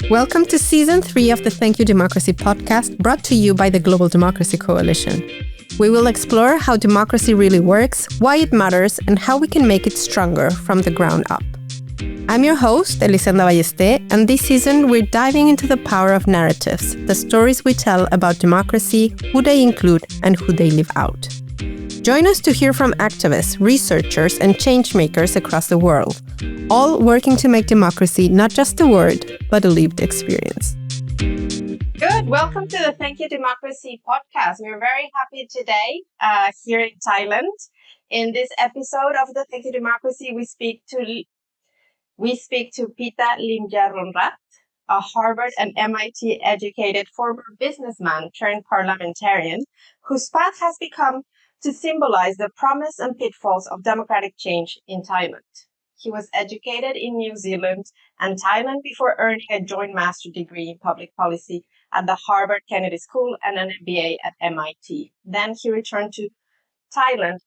Welcome to Season 3 of the Thank You Democracy podcast, brought to you by the Global Democracy Coalition. We will explore how democracy really works, why it matters, and how we can make it stronger from the ground up. I'm your host, Elisenda Ballester, and this season we're diving into the power of narratives, the stories we tell about democracy, who they include, and who they live out. Join us to hear from activists, researchers, and changemakers across the world, all working to make democracy not just a word, but a lived experience. Good. Welcome to the Thank You Democracy podcast. We're very happy today here in Thailand. In this episode of the Thank You Democracy, we speak to Pita Limjaroenrat, a Harvard and MIT educated former businessman turned parliamentarian, whose path has become to symbolize the promise and pitfalls of democratic change in Thailand. He was educated in New Zealand and Thailand before earning a joint master's degree in public policy at the Harvard Kennedy School and an MBA at MIT. Then he returned to Thailand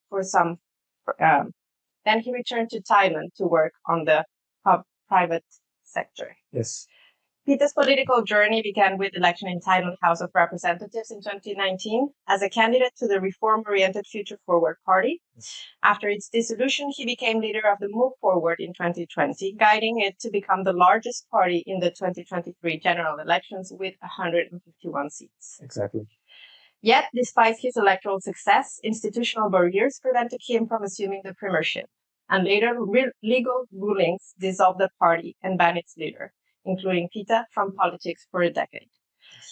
to work on the private sector. Yes. Pita's political journey began with election in Thailand House of Representatives in 2019 as a candidate to the reform-oriented Future Forward Party. After its dissolution, he became leader of the Move Forward in 2020, guiding it to become the largest party in the 2023 general elections with 151 seats. Exactly. Yet, despite his electoral success, institutional barriers prevented him from assuming the premiership, and later legal rulings dissolved the party and banned its leader, including Pita, from politics for a decade,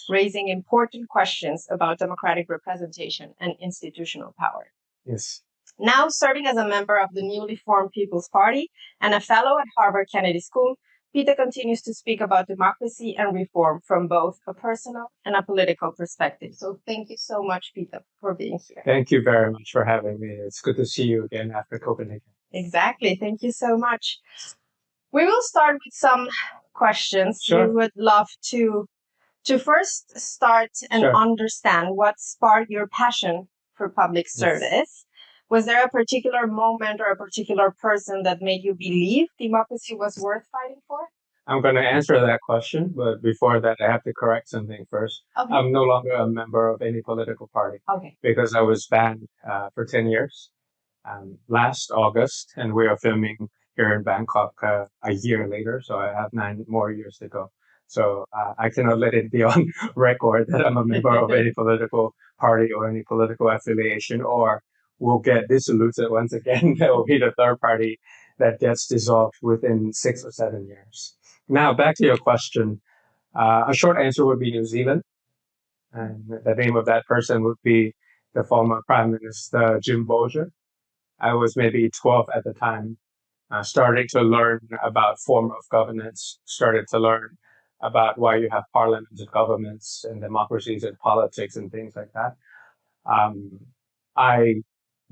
raising important questions about democratic representation and institutional power. Yes. Now serving as a member of the newly formed People's Party and a fellow at Harvard Kennedy School, Pita continues to speak about democracy and reform from both a personal and a political perspective. So thank you so much, Pita, for being here. Thank you very much for having me. It's good to see you again after Copenhagen. Exactly. Thank you so much. We will start with some questions. Sure. We would love to first start and understand what sparked your passion for public service. Yes. Was there a particular moment or a particular person that made you believe democracy was worth fighting for? I'm going to answer that question, but before that, I have to correct something first. Okay. I'm no longer a member of any political party. Okay. Because I was banned for 10 years last August, and we are filming here in Bangkok a year later, so I have 9 more years to go. So I cannot let it be on record that I'm a member of any political party or any political affiliation, or we'll get dissoluted once again. That will be the third party that gets dissolved within 6 or 7 years. Now, back to your question. A short answer would be New Zealand. And the name of that person would be the former Prime Minister Jim Bolger. I was maybe 12 at the time. Starting to learn about form of governance, started to learn about why you have parliaments and governments and democracies and politics and things like that.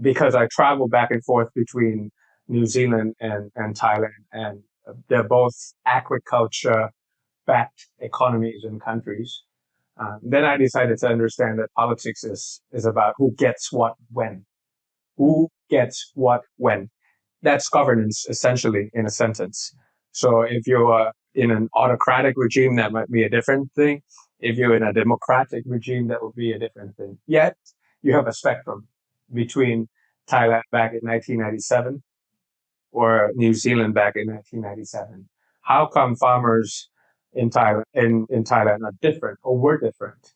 Because I travel back and forth between New Zealand and Thailand, and they're both agriculture-backed economies and countries. Then I decided to understand that politics is about who gets what when. Who gets what when. That's governance, essentially, in a sentence. So if you're in an autocratic regime, that might be a different thing. If you're in a democratic regime, that would be a different thing. Yet, you have a spectrum between Thailand back in 1997 or New Zealand back in 1997. How come farmers in Thailand are different or were different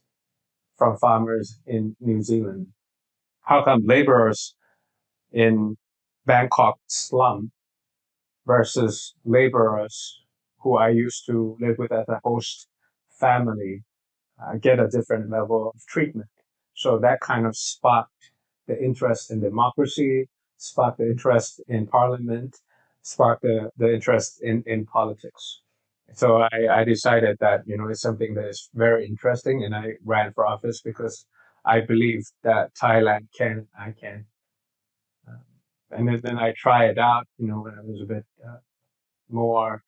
from farmers in New Zealand? How come laborers in Bangkok slum versus laborers who I used to live with as a host family get a different level of treatment? So that kind of sparked the interest in democracy, sparked the interest in parliament, sparked the interest in politics. So I decided that, it's something that is very interesting, and I ran for office because I believe that Thailand can, I can. And then I tried it out, when I was a bit more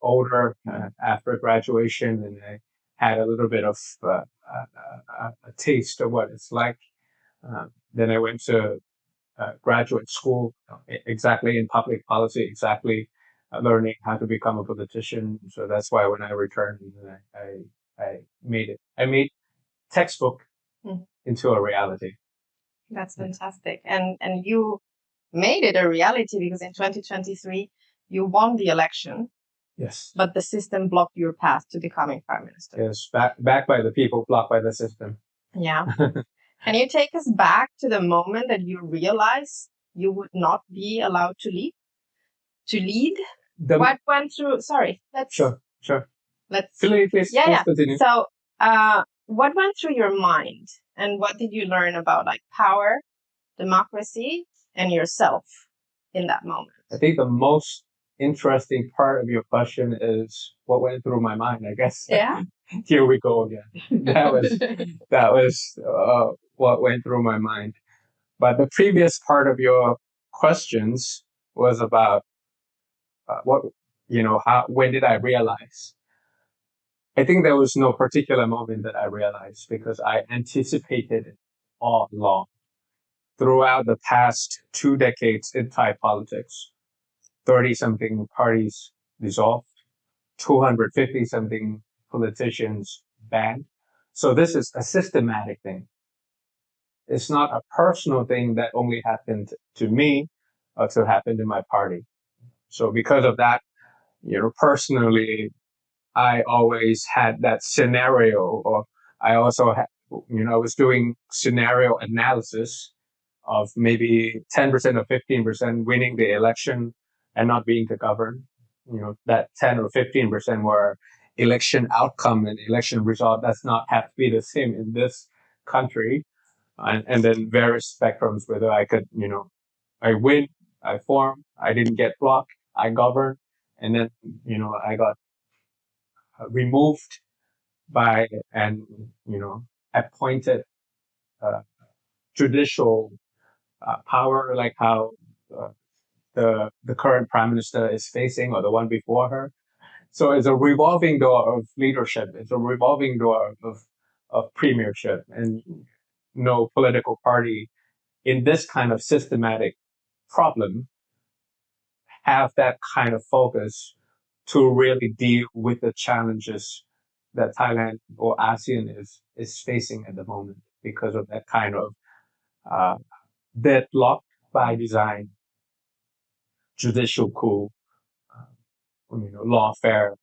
older after graduation, and I had a little bit of a taste of what it's like. Then I went to graduate school exactly in public policy, exactly learning how to become a politician. So that's why when I returned, I made it. I made textbook into a reality. That's fantastic. And you made it a reality because in 2023, you won the election. Yes. But the system blocked your path to becoming prime minister. Yes, backed by the people, blocked by the system. Yeah. Can you take us back to the moment that you realized you would not be allowed to lead? What went through? Sorry. Sure. Let's. Please continue. So, what went through your mind, and what did you learn about like power, democracy, and yourself in that moment? I think the most interesting part of your question is what went through my mind, I guess. Yeah. Here we go again. That was what went through my mind. But the previous part of your questions was about when did I realize? I think there was no particular moment that I realized because I anticipated it all along. Throughout the past 2 decades in Thai politics, 30-something parties dissolved, 250-something politicians banned. So this is a systematic thing. It's not a personal thing that only happened to me or to happen to my party. So because of that, personally, I always had that scenario, or I also had, I was doing scenario analysis of maybe 10% or 15% winning the election and not being to govern. That 10 or 15% were election outcome and election result does not have to be the same in this country. And then various spectrums, whether I could, I win, I form, I didn't get blocked, I govern, and then, I got removed by and, appointed judicial power, like how the current prime minister is facing, or the one before her. So it's a revolving door of leadership. It's a revolving door of premiership, and no political party in this kind of systematic problem have that kind of focus to really deal with the challenges that Thailand or ASEAN is facing at the moment because of that kind of deadlock by design, judicial coup, lawfare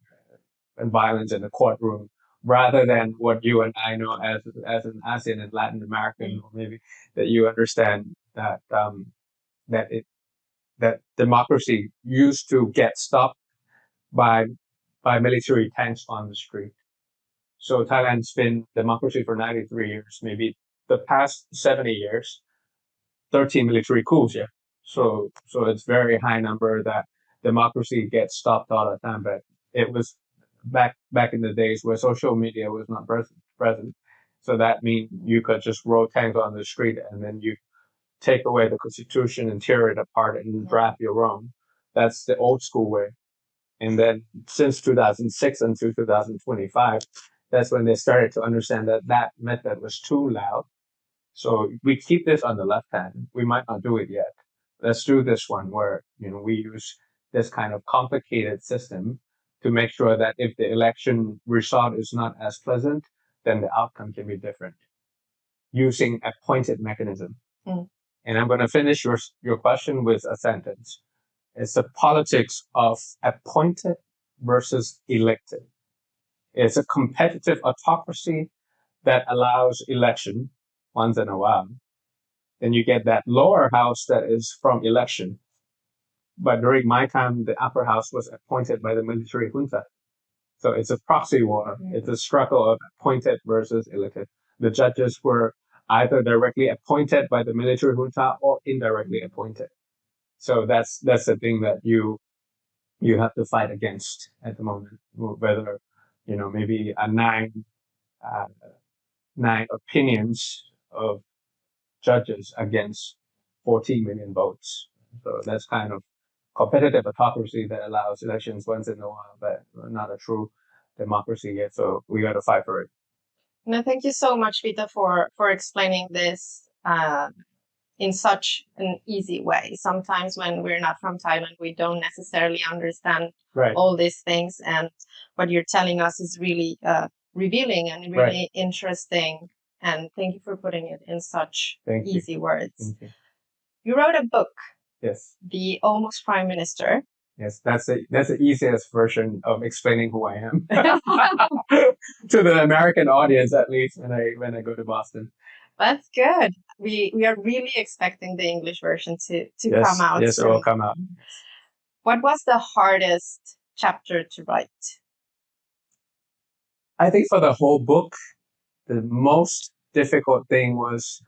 and violence in the courtroom, rather than what you and I know as an ASEAN and Latin American, or maybe that you understand that that democracy used to get stopped by military tanks on the street. So Thailand's been democracy for 93 years, maybe the past 70 years, 13 military coups, yeah. So it's very high number that democracy gets stopped all the time, but it was back in the days where social media was not present. So that means you could just roll tanks on the street and then you take away the constitution and tear it apart and draft your own. That's the old school way. And then since 2006 until 2025, that's when they started to understand that method was too loud. So we keep this on the left hand. We might not do it yet. Let's do this one where, we use this kind of complicated system to make sure that if the election result is not as pleasant, then the outcome can be different using a pointed mechanism. And I'm going to finish your question with a sentence. It's the politics of appointed versus elected. It's a competitive autocracy that allows election once in a while. Then you get that lower house that is from election. But during my time, the upper house was appointed by the military junta. So it's a proxy war. It's a struggle of appointed versus elected. The judges were either directly appointed by the military junta or indirectly appointed. So that's the thing that you have to fight against at the moment. Whether maybe a nine opinions of judges against 14 million votes. So that's kind of competitive autocracy that allows elections once in a while, but not a true democracy yet. So we got to fight for it. No, thank you so much, Pita, for explaining this in such an easy way. Sometimes when we're not from Thailand, we don't necessarily understand all these things. And what you're telling us is really revealing and really interesting. And thank you for putting it in such easy words. You wrote a book. Yes. The Almost Prime Minister. Yes, that's the easiest version of explaining who I am to the American audience, at least when I go to Boston. That's good. We are really expecting the English version to come out. Yes, it will come out. What was the hardest chapter to write? I think for the whole book, the most difficult thing was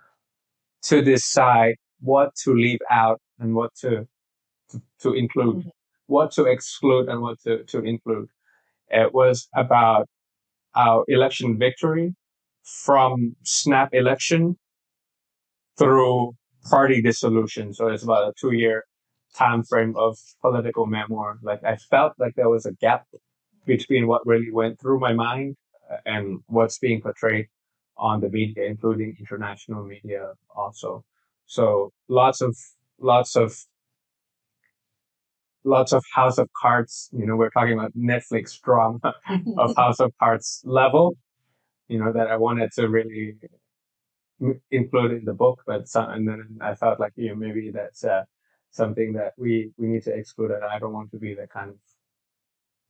to decide what to leave out and what to include, what to exclude and what to include. It was about our election victory from snap election through party dissolution. So it's about a 2-year time frame of political memoir. Like I felt like there was a gap between what really went through my mind and what's being portrayed on the media, including international media also. So lots of House of Cards, we're talking about Netflix drama of House of Cards level, that I wanted to really include in the book, and then I felt like, maybe that's something that we need to exclude, and I don't want to be the kind of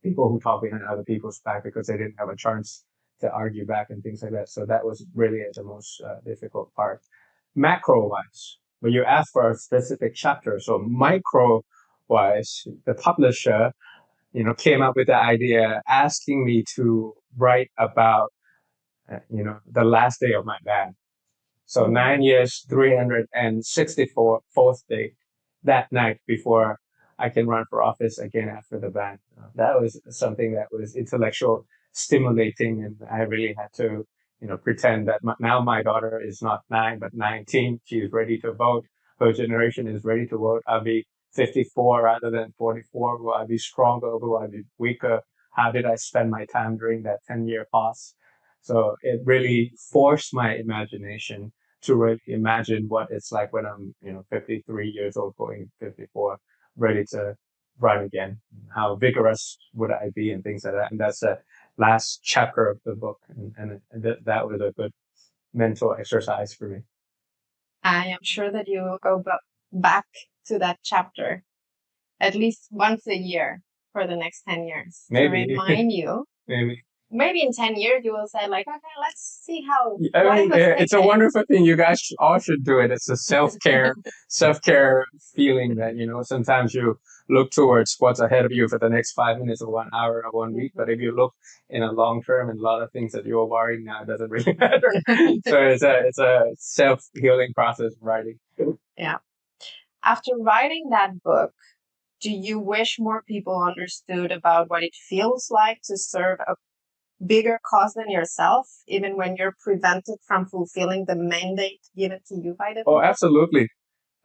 people who talk behind other people's back because they didn't have a chance to argue back and things like that. So that was really the most difficult part. Macro-wise, when you ask for a specific chapter, so micro-wise, the publisher, came up with the idea asking me to write about, the last day of my ban. So 9 years, 364th day, that night before I can run for office again after the ban. That was something that was intellectual stimulating, and I really had to, pretend that now my daughter is not 9 but 19. She's ready to vote. Her generation is ready to vote. I'll be 54 rather than 44. Will I be stronger? Will I be weaker? How did I spend my time during that 10-year pause? So it really forced my imagination to really imagine what it's like when I'm, 53 years old, going 54, ready to run again. How vigorous would I be and things like that. And that's the last chapter of the book. And that was a good mental exercise for me. I am sure that you will go back to that chapter at least once a year for the next 10 years. Maybe. To remind you. Maybe in 10 years you will say like, okay, let's see how. It's a wonderful thing. You guys all should do it. It's a self-care feeling that, sometimes you look towards what's ahead of you for the next 5 minutes or 1 hour or 1 week. But if you look in a long term and a lot of things that you're worrying now, it doesn't really matter. So it's a self-healing process of writing. Yeah. After writing that book, do you wish more people understood about what it feels like to serve a bigger cause than yourself, even when you're prevented from fulfilling the mandate given to you by the people? Oh, absolutely.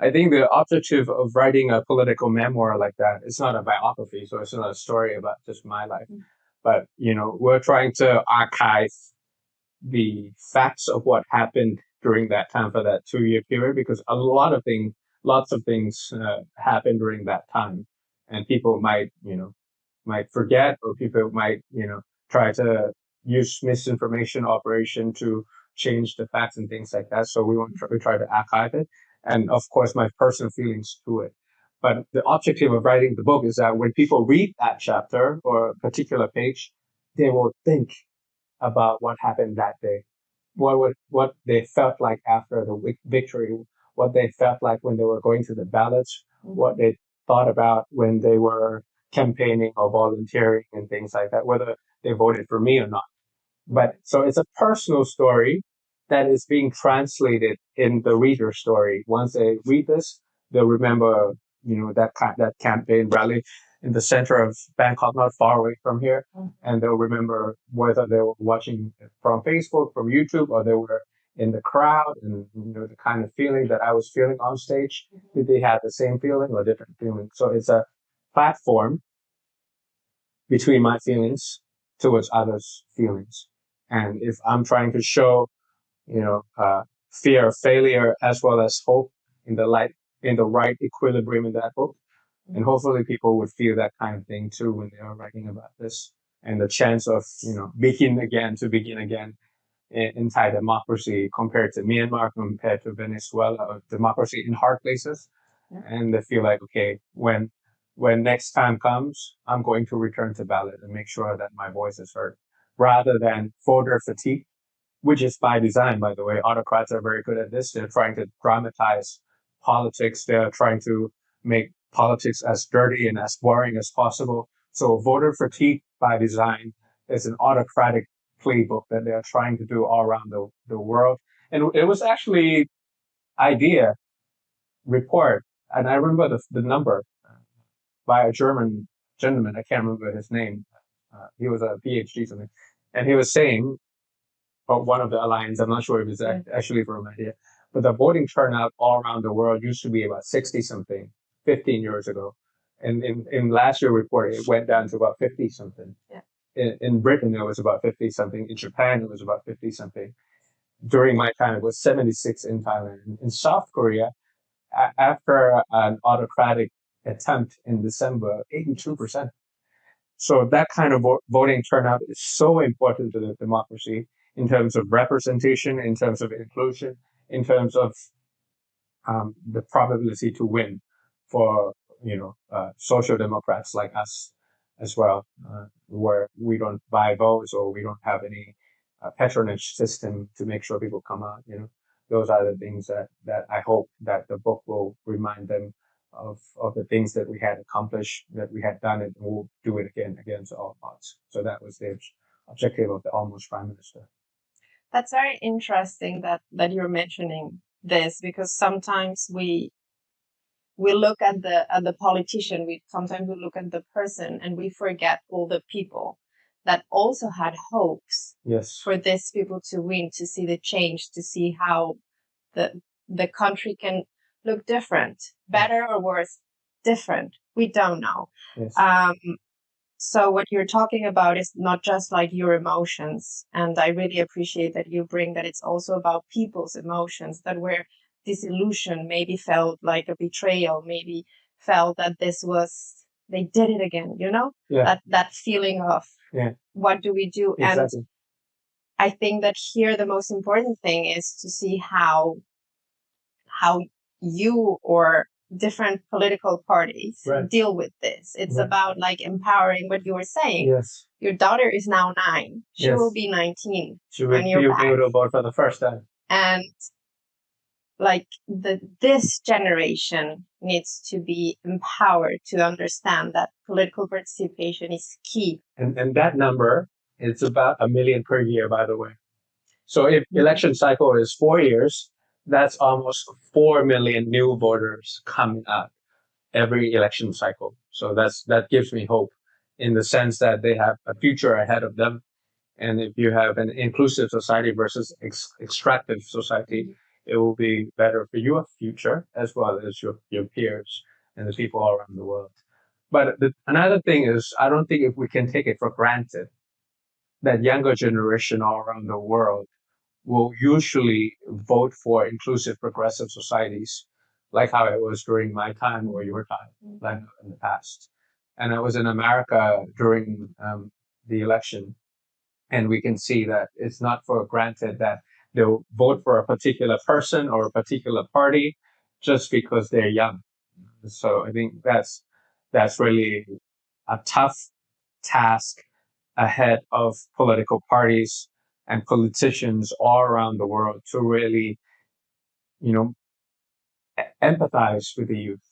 I think the objective of writing a political memoir like that, it's not a biography, so it's not a story about just my life. But, we're trying to archive the facts of what happened during that time for that 2-year period, because lots of things happened during that time. And people might forget, or people might, try to use misinformation operation to change the facts and things like that. So we try to archive it. And of course, my personal feelings to it. But the objective of writing the book is that when people read that chapter or a particular page, they will think about what happened that day, what they felt like after the victory, what they felt like when they were going to the ballots, what they thought about when they were campaigning or volunteering and things like that, whether they voted for me or not. But so it's a personal story that is being translated in the reader's story. Once they read this, they'll remember, that campaign rally in the center of Bangkok, not far away from here. And they'll remember whether they were watching from Facebook, from YouTube, or they were in the crowd, and, the kind of feeling that I was feeling on stage. Did they have the same feeling or different feeling? So it's a platform between my feelings towards others' feelings. And if I'm trying to show, fear of failure as well as hope in the right equilibrium in that book. And hopefully people would feel that kind of thing too when they are writing about this, and the chance of, begin again in Thai democracy compared to Myanmar, compared to Venezuela, or democracy in hard places. Yeah. And they feel like, okay, when next time comes, I'm going to return to ballot and make sure that my voice is heard, rather than voter fatigue, which is by design, by the way. Autocrats are very good at this. They're trying to dramatize politics. They're trying to make politics as dirty and as boring as possible. So voter fatigue by design is an autocratic playbook that they are trying to do all around the world. And it was actually idea report. And I remember the number by a German gentleman. I can't remember his name. He was a PhD something. And he was saying, or one of the alliance, I'm not sure if it's actually from India, but the voting turnout all around the world used to be about 60 something 15 years ago. And in last year's report, it went down to about 50 something. Yeah. In Britain, it was about 50 something. In Japan, it was about 50 something. During my time, it was 76 in Thailand. In South Korea, after an autocratic attempt in December, 82%. So that kind of voting turnout is so important to the democracy in terms of representation, in terms of inclusion, in terms of the probability to win for social democrats like us as well, where we don't buy votes or we don't have any patronage system to make sure people come out. Those are the things that I hope that the book will remind them of the things that we had accomplished, that we had done it, and we'll do it again against all odds. So that was the objective of the Almost Prime Minister. That's very interesting that you're mentioning this, because sometimes we look at the politician, sometimes we look at the person, and we forget all the people that also had hopes for these people to win, to see the change, to see how the country can look different, better or worse, different. We don't know. Yes. So what you're talking about is not just like your emotions. And I really appreciate that you bring that it's also about people's emotions, that where disillusion maybe felt like a betrayal, maybe felt that they did it again, that feeling of what do we do? Exactly. And I think that here the most important thing is to see how you or different political parties deal with this. It's about like empowering what you were saying. Yes. Your daughter is now 9. She will be 19. She will be able to vote for the first time. And like this generation needs to be empowered to understand that political participation is key. And that number, it's about 1 million per year, by the way. So if election cycle is 4 years, that's almost 4 million new voters coming out every election cycle. So that gives me hope in the sense that they have a future ahead of them. And if you have an inclusive society versus extractive society, it will be better for your future as well as your peers and the people all around the world. But another thing is, I don't think if we can take it for granted that younger generation all around the world will usually vote for inclusive progressive societies, like how it was during my time or your time, like in the past. And I was in America during the election, and we can see that it's not for granted that they'll vote for a particular person or a particular party just because they're young. So I think that's really a tough task ahead of political parties and politicians all around the world to really, empathize with the youth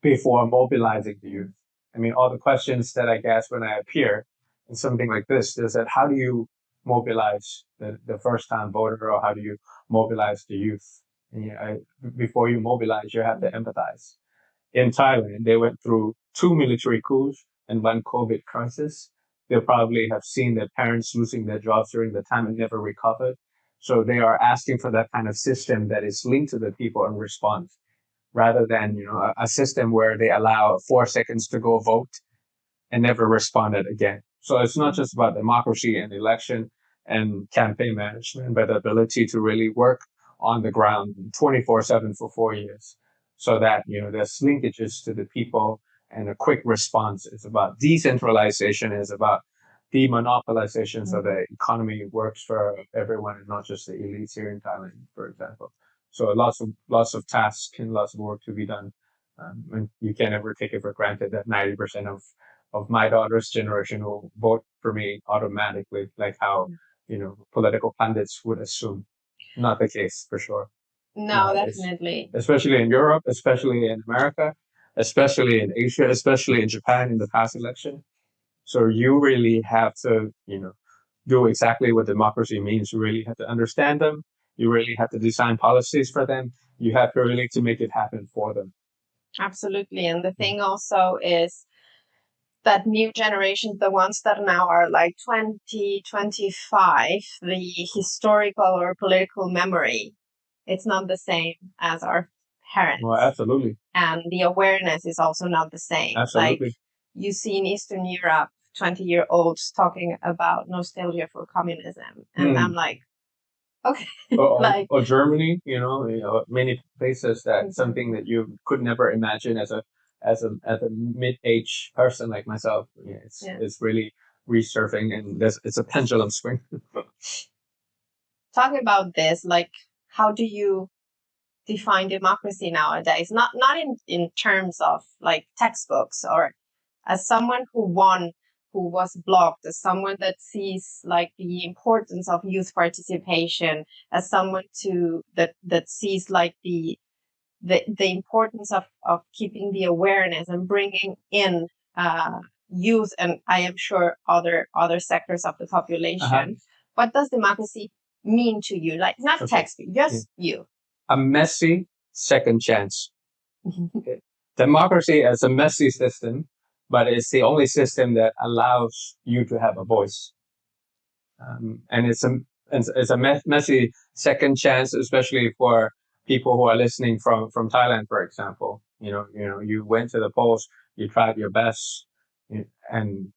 before mobilizing the youth. I mean, all the questions that I guess when I appear in something like this is that how do you mobilize the first-time voter, or how do you mobilize the youth? And, before you mobilize, you have to empathize. In Thailand, they went through 2 military coups and 1 COVID crisis. They'll probably have seen their parents losing their jobs during the time and never recovered. So they are asking for that kind of system that is linked to the people and responds, rather than, a system where they allow 4 seconds to go vote and never responded again. So it's not just about democracy and election and campaign management, but the ability to really work on the ground 24/7 for 4 years. so that, there's linkages to the people and a quick response. It's about decentralization. It's about demonopolization, so the economy works for everyone and not just the elites here in Thailand, for example. So lots of tasks and lots of work to be done. And you can't ever take it for granted that 90% of my daughter's generation will vote for me automatically, like how, political pundits would assume. Not the case, for sure. No, definitely. Especially in Europe, especially in America, especially in Asia, especially in Japan in the past election. So you really have to, do exactly what democracy means. You really have to understand them. You really have to design policies for them. You have to really to make it happen for them. Absolutely. And the thing also is that new generations, the ones that now are like 20, 25, the historical or political memory, it's not the same as our parents. Well, absolutely. And the awareness is also not the same. Absolutely. Like you see in Eastern Europe, 20-year-olds talking about nostalgia for communism. And I'm like, okay. Or Germany, many places that something that you could never imagine as a mid-age person like myself. It's really resurfing, and it's a pendulum swing. Talking about this, like, how do you define democracy nowadays? Not in terms of like textbooks, or as someone who was blocked, as someone that sees like the importance of youth participation, as someone that sees like the importance of keeping the awareness and bringing in youth, and I am sure other sectors of the population. What does democracy mean to you? Like, not textbook, just you. A messy second chance. Okay. Democracy is a messy system, but it's the only system that allows you to have a voice. And it's a messy second chance, especially for people who are listening from Thailand, for example. You went to the polls, you tried your best, and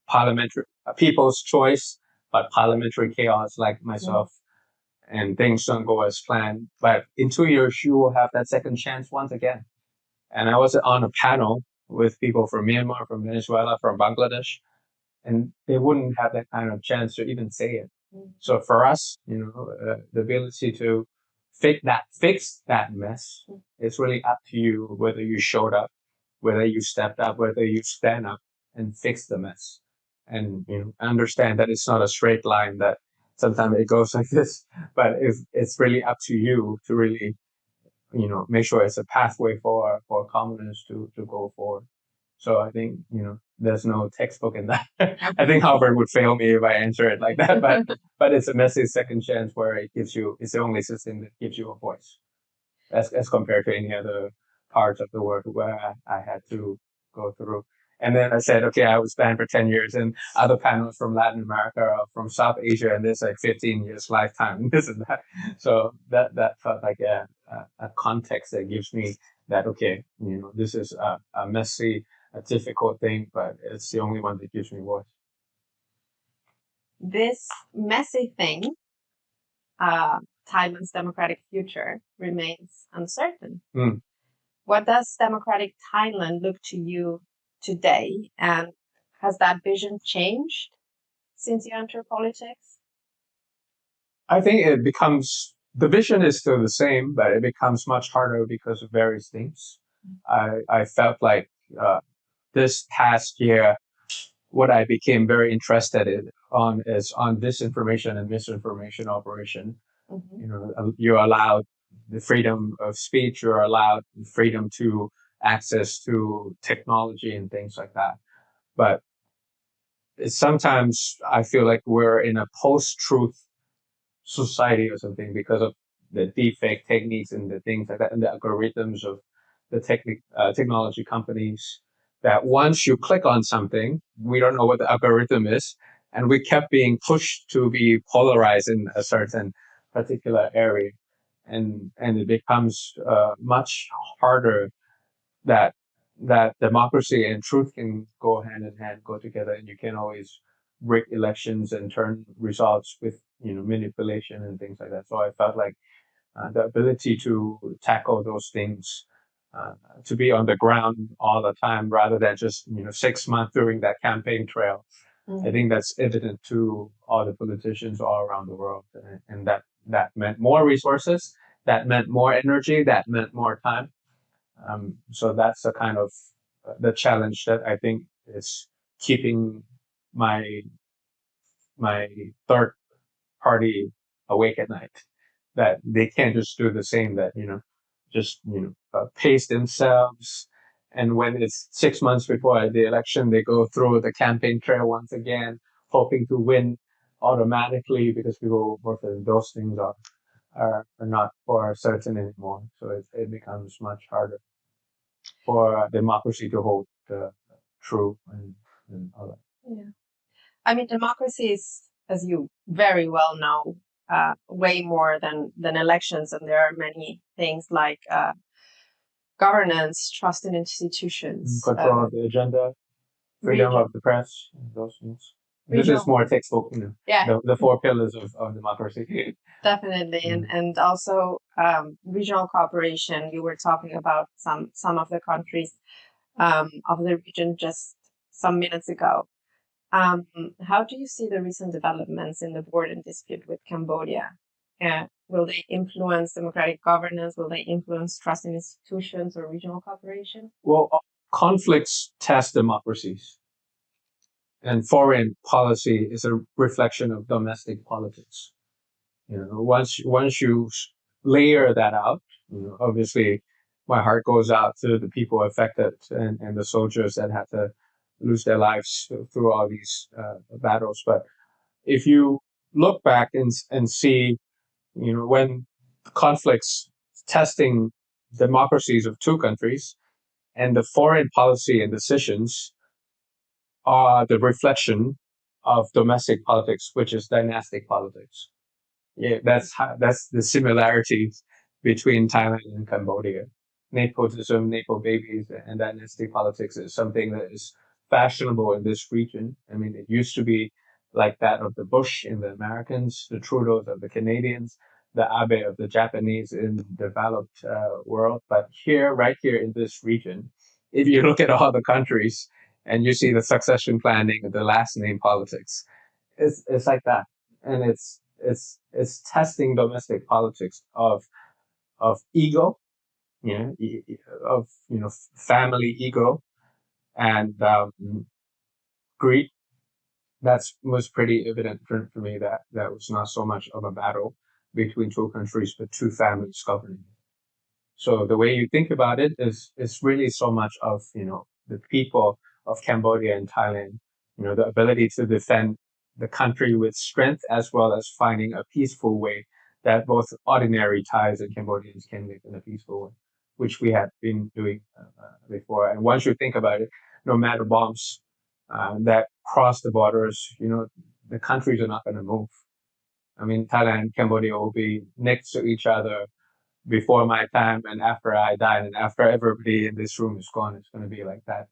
parliamentary people's choice, but parliamentary chaos, like myself, and things don't go as planned. But in 2 years, you will have that second chance once again. And I was on a panel with people from Myanmar, from Venezuela, from Bangladesh, and they wouldn't have that kind of chance to even say it. So for us, the ability to fix that mess, it's really up to you whether you showed up, whether you stepped up, whether you stand up and fix the mess. And understand that it's not a straight line, that sometimes it goes like this, but it's really up to you to really, make sure it's a pathway for commoners to go forward. So I think, there's no textbook in that. I think Harvard would fail me if I answer it like that, but it's a messy second chance where it's the only system that gives you a voice, as compared to any other parts of the world where I had to go through. And then I said, okay, I was banned for 10 years, and other panels from Latin America or from South Asia, and there's like 15 years lifetime, this and that. So that felt like a context that gives me that, okay, this is a messy, a difficult thing, but it's the only one that gives me voice. This messy thing, Thailand's democratic future remains uncertain. What does democratic Thailand look to you today, and has that vision changed since you entered politics? I think the vision is still the same, but it becomes much harder because of various things. I felt like this past year, what I became very interested is on disinformation and misinformation operation. You're allowed the freedom of speech, you're allowed freedom to access to technology and things like that. But sometimes I feel like we're in a post-truth society or something because of the deepfake techniques and the things like that, and the algorithms of the technology companies, that once you click on something, we don't know what the algorithm is, and we kept being pushed to be polarized in a certain particular area. And it becomes much harder that democracy and truth can go hand in hand, go together, and you can always rig elections and turn results with manipulation and things like that. So I felt like the ability to tackle those things, to be on the ground all the time rather than just 6 months during that campaign trail. I think that's evident to all the politicians all around the world, and that meant more resources, that meant more energy, that meant more time. So that's the kind of the challenge that I think is keeping my third party awake at night. That they can't just do the same. That pace themselves, and when it's 6 months before the election, they go through the campaign trail once again, hoping to win automatically because people work with those things are not for certain anymore. So it becomes much harder for democracy to hold true and all that. Yeah. I mean, democracy is, as you very well know, way more than elections, and there are many things like governance, trust in institutions, control of the agenda, freedom of the press, those things. This is more textbook, Yeah. The 4 pillars of democracy. Definitely, and also regional cooperation. You were talking about some of the countries of the region just some minutes ago. How do you see the recent developments in the border dispute with Cambodia? Will they influence democratic governance? Will they influence trust in institutions or regional cooperation? Well, conflicts test democracies, and foreign policy is a reflection of domestic politics. Once you layer that out, obviously my heart goes out to the people affected and the soldiers that had to lose their lives through all these battles. But if you look back and see, when conflicts testing democracies of 2 countries, and the foreign policy and decisions are the reflection of domestic politics, which is dynastic politics. Yeah, that's the similarities between Thailand and Cambodia. Nepotism, nepo babies, and dynasty politics is something that is fashionable in this region. I mean, it used to be like that of the Bush in the Americans, the Trudeaus of the Canadians, the Abe of the Japanese in the developed world. But right here in this region, if you look at all the countries and you see the succession planning, the last name politics, it's like that, and it's testing domestic politics of ego, of family ego, and greed. That was pretty evident for me that was not so much of a battle between 2 countries, but 2 families governing. So the way you think about it is really so much of the people of Cambodia and Thailand, the ability to defend the country with strength, as well as finding a peaceful way that both ordinary Thais and Cambodians can live in a peaceful way, which we had been doing before. And once you think about it, no matter bombs that cross the borders, the countries are not going to move. I mean, Thailand and Cambodia will be next to each other before my time and after I die, and after everybody in this room is gone, it's going to be like that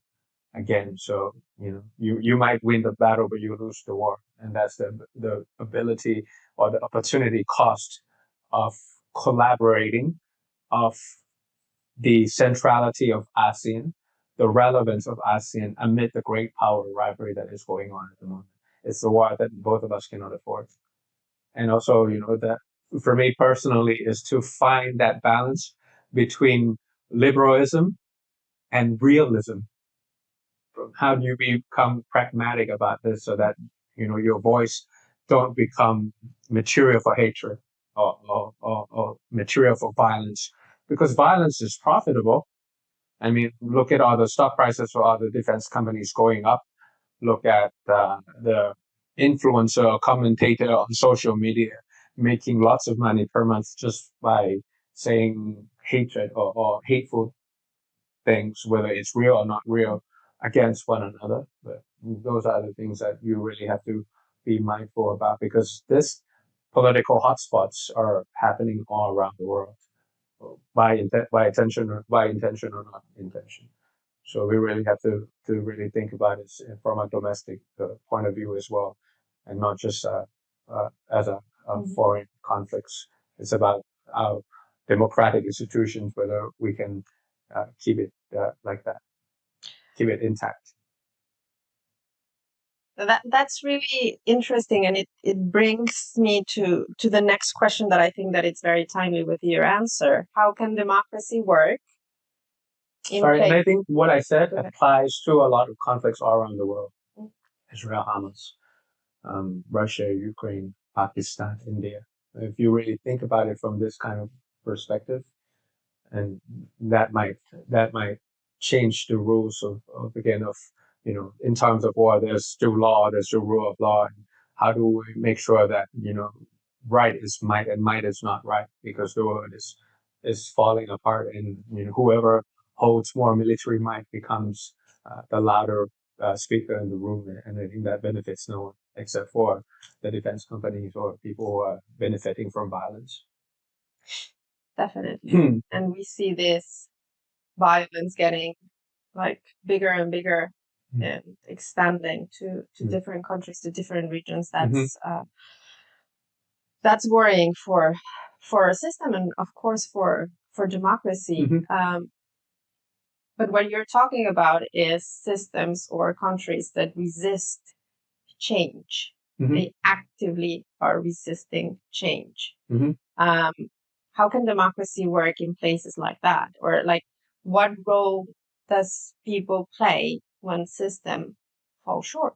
again. So you might win the battle, but you lose the war, and that's the ability or the opportunity cost of collaborating, of the centrality of ASEAN, the relevance of ASEAN amid the great power rivalry that is going on at the moment. It's the war that both of us cannot afford, and also that for me personally is to find that balance between liberalism and realism. How do you become pragmatic about this so that your voice don't become material for hatred or material for violence? Because violence is profitable. I mean, look at all the stock prices for all the defense companies going up. Look at the influencer or commentator on social media making lots of money per month just by saying hatred or hateful things, whether it's real or not real, against one another. But those are the things that you really have to be mindful about, because this political hotspots are happening all around the world by intention or not intention. So we really have to really think about it from a domestic point of view as well, and not just as a foreign conflicts. It's about our democratic institutions, whether we can keep it like that, keep it intact. That's really interesting, and it brings me to the next question that I think that it's very timely with your answer. How can democracy work? Sorry, and I think what I said applies to a lot of conflicts all around the world. Israel, Hamas, Russia, Ukraine, Pakistan, India. If you really think about it from this kind of perspective, and that might change the rules of in terms of war, there's still law, there's still rule of law. And how do we make sure that, right is might and might is not right, because the world is falling apart, and whoever holds more military might becomes the louder speaker in the room, and I think that benefits no one except for the defense companies or people who are benefiting from violence. Definitely. And we see this violence getting like bigger and bigger and expanding to different countries, to different regions. That's worrying for a system, and of course for democracy. But what you're talking about is systems or countries that resist change. They actively are resisting change. How can democracy work in places like that? Or like, what role does people play when system fall short?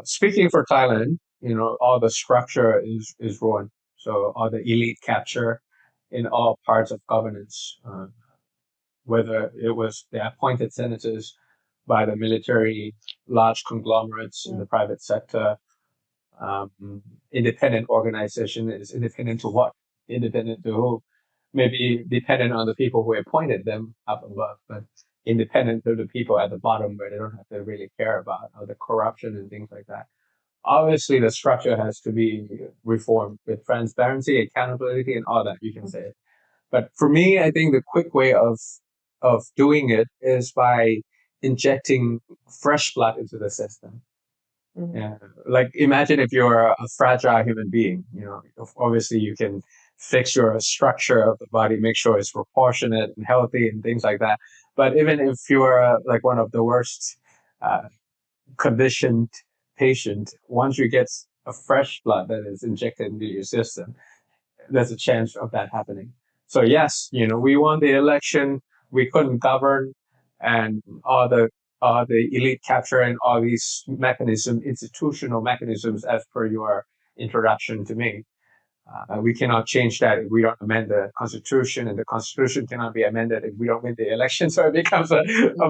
Speaking for Thailand, all the structure is ruined. So all the elite capture in all parts of governance, whether it was the appointed senators by the military, large conglomerates in the private sector, independent organization is independent to what? Independent to who? Maybe dependent on the people who appointed them up above, but independent to the people at the bottom where they don't have to really care about the corruption and things like that. Obviously, the structure has to be reformed with transparency, accountability, and all that, you can say. But for me, I think the quick way of doing it is by injecting fresh blood into the system. Yeah, like imagine if you're a fragile human being, obviously you can fix your structure of the body, make sure it's proportionate and healthy and things like that. But even if you're like one of the worst conditioned patient, once you get a fresh blood that is injected into your system, there's a chance of that happening. So yes, we won the election, we couldn't govern, and all the elite capture and all these institutional mechanisms, as per your introduction to me. We cannot change that if we don't amend the constitution, and the constitution cannot be amended if we don't win the election. So it becomes a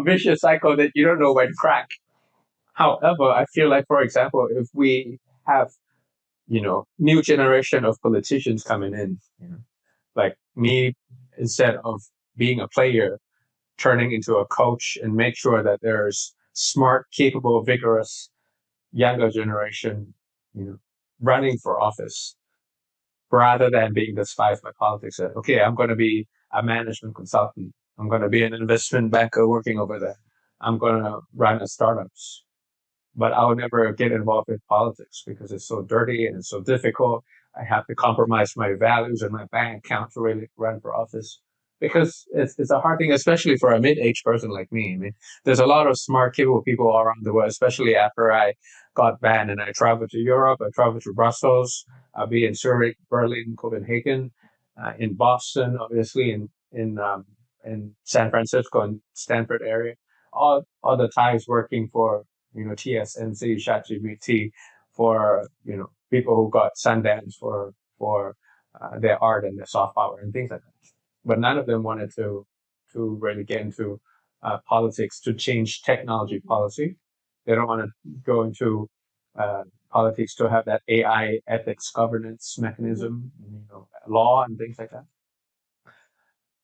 vicious cycle that you don't know when to crack. However, I feel like, for example, if we have, new generation of politicians coming in, like me, instead of being a player, turning into a coach and make sure that there's smart, capable, vigorous, younger generation, running for office, rather than being despised by politics. That, okay, I'm going to be a management consultant. I'm going to be an investment banker working over there. I'm going to run a startups. But I'll never get involved with politics because it's so dirty and it's so difficult. I have to compromise my values and my bank account to really run for office, because it's a hard thing, especially for a mid-aged person like me. I mean, there's a lot of smart, capable people all around the world, especially after I got banned and I traveled to Europe, I traveled to Brussels, I'll be in Zurich, Berlin, Copenhagen, in Boston, obviously, in San Francisco and Stanford area. All the Thais working for TSMC, ChatGPT, for people who got Sundance for their art and their soft power and things like that. But none of them wanted to really get into politics to change technology policy. They don't want to go into politics to have that AI ethics governance mechanism, law and things like that.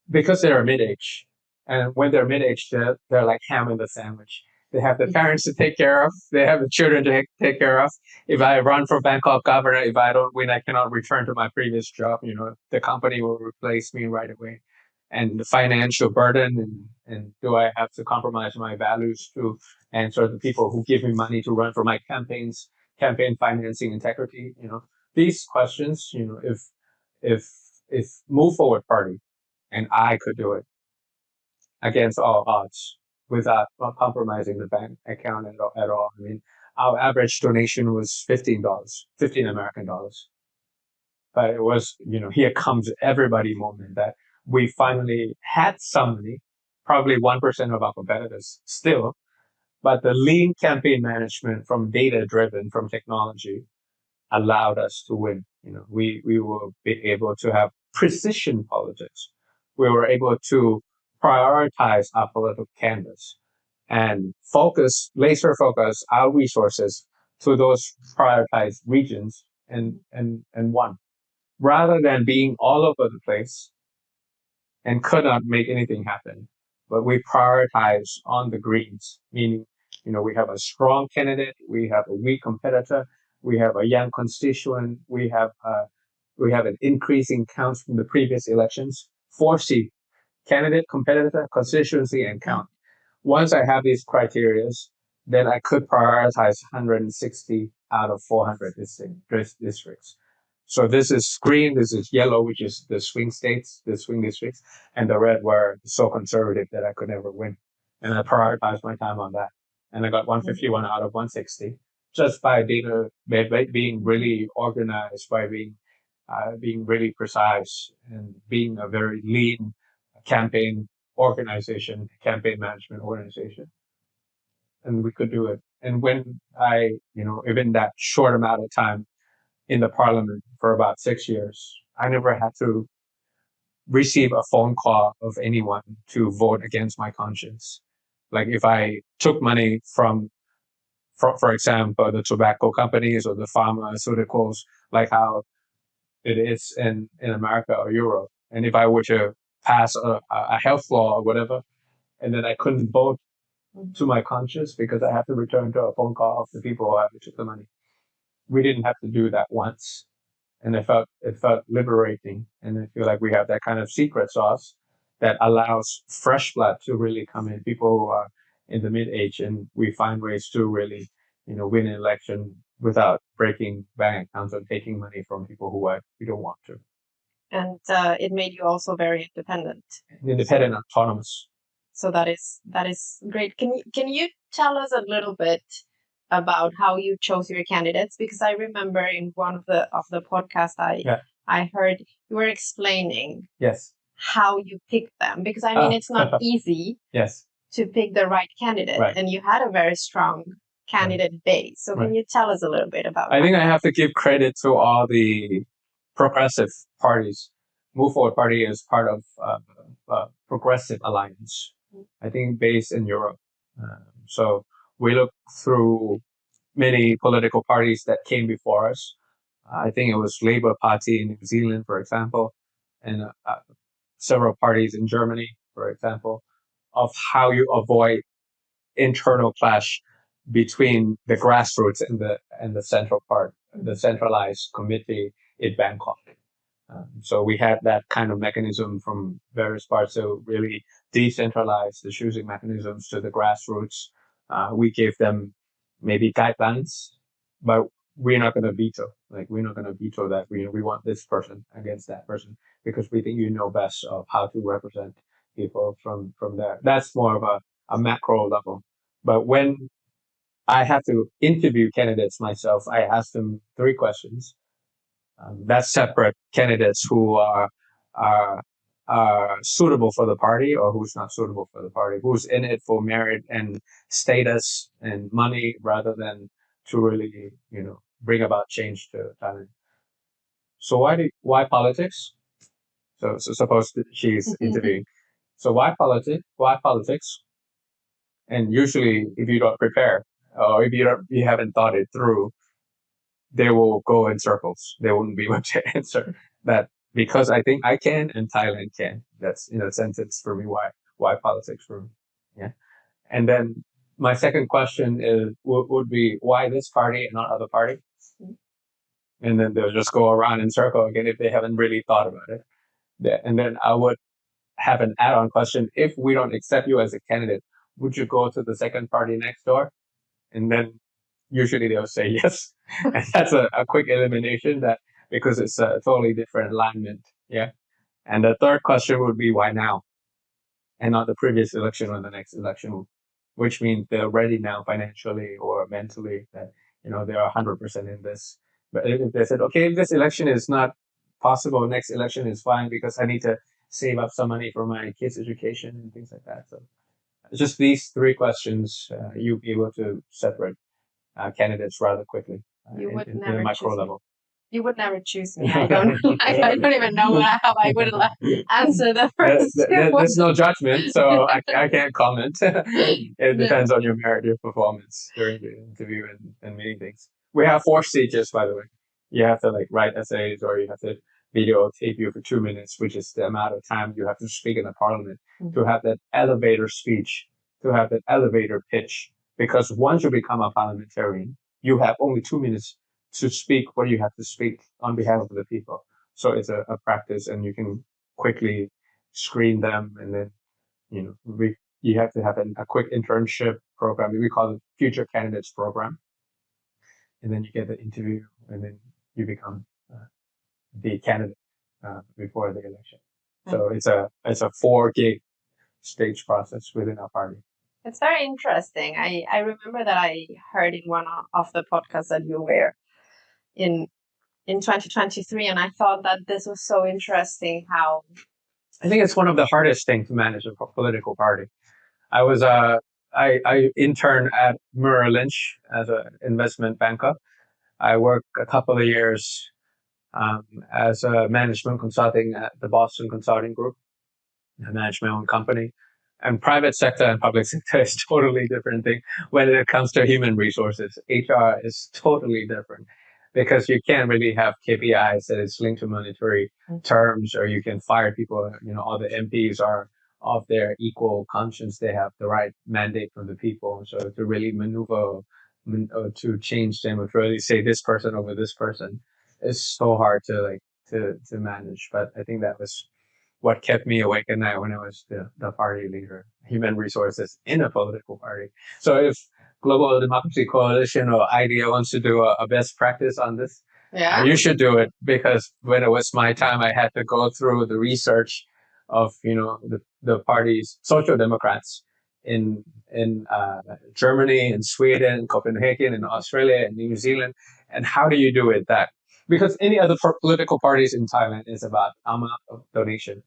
Because they're mid-age. And when they're mid-age, they're like ham in the sandwich. They have the parents to take care of. They have the children to take care of. If I run for Bangkok governor, if I don't win, I cannot return to my previous job. The company will replace me right away. And the financial burden, and do I have to compromise my values to answer the people who give me money to run for my campaigns, campaign financing integrity? These questions, if if Move Forward Party and I could do it against all odds without compromising the bank account at all. I mean, our average donation was $15, 15 American dollars. But it was, here comes everybody moment that we finally had some money, probably 1% of our competitors still, but the lean campaign management from data driven, from technology, allowed us to win. We will be able to have precision politics. We were able to prioritize our political canvas and laser focus our resources to those prioritized regions and won. Rather than being all over the place and could not make anything happen. But we prioritize on the greens, meaning, we have a strong candidate, we have a weak competitor, we have a young constituent, we have an increasing count from the previous elections. 4C, candidate, competitor, constituency, and count. Once I have these criteria, then I could prioritize 160 out of 400 districts. So this is green, this is yellow, which is the swing states, the swing districts, and the red were so conservative that I could never win. And I prioritized my time on that. And I got 151 out of 160 just by being really organized, by being really precise and being a very lean campaign management organization. And we could do it. And when even that short amount of time in the parliament for about 6 years, I never had to receive a phone call of anyone to vote against my conscience. Like if I took money from, for example, the tobacco companies or the pharmaceuticals, like how it is in America or Europe. And if I were to pass a health law or whatever, and then I couldn't vote to my conscience because I have to return to a phone call of the people who have to took the money. We didn't have to do that once. And it felt liberating. And I feel like we have that kind of secret sauce that allows fresh blood to really come in, people who are in the mid-age, and we find ways to really, win an election without breaking bank accounts or taking money from people who we don't want to. And it made you also very independent. Independent, autonomous. So that is great. Can you tell us a little bit about how you chose your candidates? Because I remember in one of the podcasts I heard you were explaining how you picked them, because I mean it's not easy to pick the right candidate, and you had a very strong candidate base. So can you tell us a little bit about I think I have to give credit to all the progressive parties. Move Forward Party is part of Progressive Alliance, I think based in Europe. So we look through many political parties that came before us. I think it was Labour Party in New Zealand, for example, and several parties in Germany, for example, of how you avoid internal clash between the grassroots and the central part, the centralized committee in Bangkok. So we had that kind of mechanism from various parts to really decentralize the choosing mechanisms to the grassroots. We gave them maybe guidelines, but we're not going to veto. We're not going to veto that. We want this person against that person because we think best of how to represent people from there. That's more of a macro level. But when I have to interview candidates myself, I ask them 3 questions. That's separate candidates who are suitable for the party or who's not suitable for the party, who's in it for merit and status and money rather than to really, bring about change to Thailand. So why politics? So suppose she's interviewing. So why politics? Why politics? And usually if you don't prepare or if you haven't thought it through, they will go in circles. They wouldn't be able to answer that because I think I can and Thailand can. That's a sentence for me. Why politics for me? Yeah. And then my second question would be why this party and not other party? And then they'll just go around in circle again if they haven't really thought about it. And then I would have an add-on question. If we don't accept you as a candidate, would you go to the second party next door? And then usually they'll say yes. And that's a quick elimination because it's a totally different alignment Yeah. And the third question would be why now? And not the previous election or the next election, which means they're ready now financially or mentally that, they're 100% in this. But if they said, okay, if this election is not possible, next election is fine because I need to save up some money for my kids' education and things like that. So just these three questions, you'll be able to separate candidates rather quickly in a micro level. You would never choose me. I don't even know how I would answer the first. There's no judgment, so I can't comment. It depends on your merit, your performance during the interview and meeting things. We have 4 stages, by the way. You have to write essays, or you have to videotape you for 2 minutes, which is the amount of time you have to speak in the parliament, to have that elevator speech, to have that elevator pitch. Because once you become a parliamentarian, you have only 2 minutes to speak what you have to speak on behalf of the people. So it's a practice, and you can quickly screen them, and then you have to have a quick internship program. We call it Future Candidates Program, and then you get the interview, and then you become the candidate before the election. So it's a 4 gig stage process within our party. It's very interesting. I remember that I heard in one of the podcasts that you were in 2023, and I thought that this was so interesting. How I think it's one of the hardest things to manage a political party. I was I interned at Merrill Lynch as an investment banker. I worked a couple of years as a management consulting at the Boston Consulting Group. I managed my own company. And private sector and public sector is totally different thing when it comes to human resources. HR is totally different because you can't really have KPIs that is linked to monetary terms, or you can fire people. All the MPs are of their equal conscience. They have the right mandate from the people. So to really maneuver to change them, or to really say this person over this person is so hard to manage. But I think that was what kept me awake at night when I was the party leader, human resources in a political party. So if Global Democracy Coalition or IDEA wants to do a best practice on this, you should do it, because when it was my time, I had to go through the research of, the parties, social democrats in Germany and Sweden, Copenhagen and Australia and New Zealand. And how do you do it that? Because any other political parties in Thailand is about amount of donation.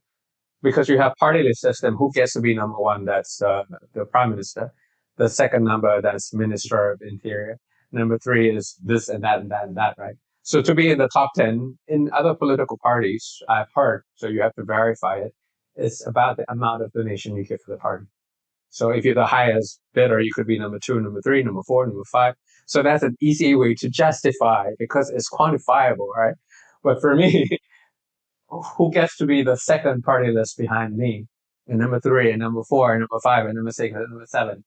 Because you have party list system, who gets to be number 1? That's the prime minister. The second number, that's minister of interior. Number 3 is this and that and that and that, right? So to be in the top 10 in other political parties, I've heard, so you have to verify it, it's about the amount of donation you give for the party. So if you're the highest bidder, you could be number 2, number 3, number 4, number 5. So that's an easy way to justify, because it's quantifiable, right? But for me, who gets to be the second party list behind me? And number 3, and number 4, and number 5, and number 6, and number 7.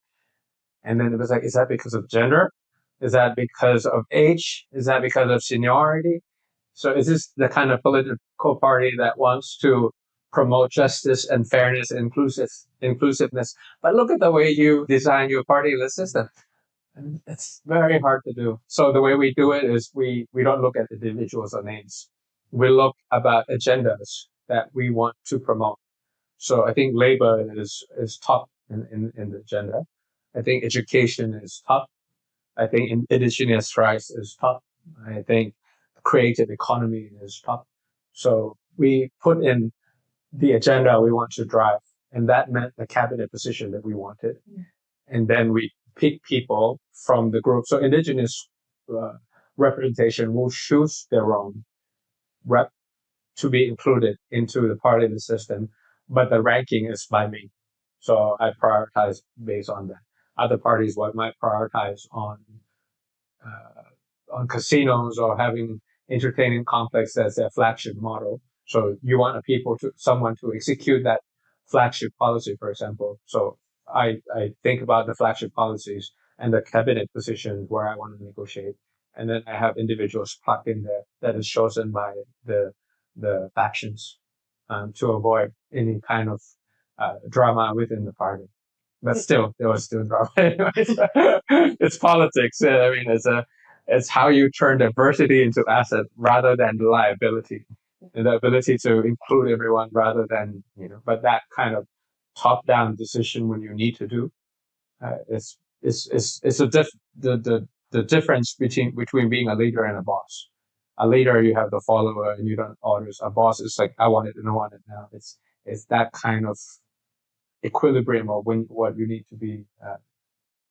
And then it was is that because of gender? Is that because of age? Is that because of seniority? So is this the kind of political party that wants to promote justice and fairness and inclusiveness? But look at the way you design your party list system. And it's very hard to do. So the way we do it is we don't look at individuals or names. We look about agendas that we want to promote. So I think labor is top in the agenda. I think education is top. I think indigenous rights is top. I think creative economy is top. So we put in the agenda we want to drive, and that meant the cabinet position that we wanted. And then we pick people from the group. So indigenous representation will choose their own rep to be included into the party system, but the ranking is by me. So I prioritize based on that. Other parties might prioritize on casinos or having entertainment complex as their flagship model. So you want someone to execute that flagship policy, for example. So I think about the flagship policies and the cabinet positions where I want to negotiate. And then I have individuals plugged in there that is chosen by the factions to avoid any kind of drama within the party. But still, there was still drama. It's politics. I mean, it's how you turn diversity into asset rather than liability. and the ability to include everyone rather than, but that kind of top-down decision when you need to do, it's the difference between being a leader and a boss. A leader, you have the follower and you don't orders. A boss is like, I want it and I want it now. It's that kind of equilibrium of what you need to be,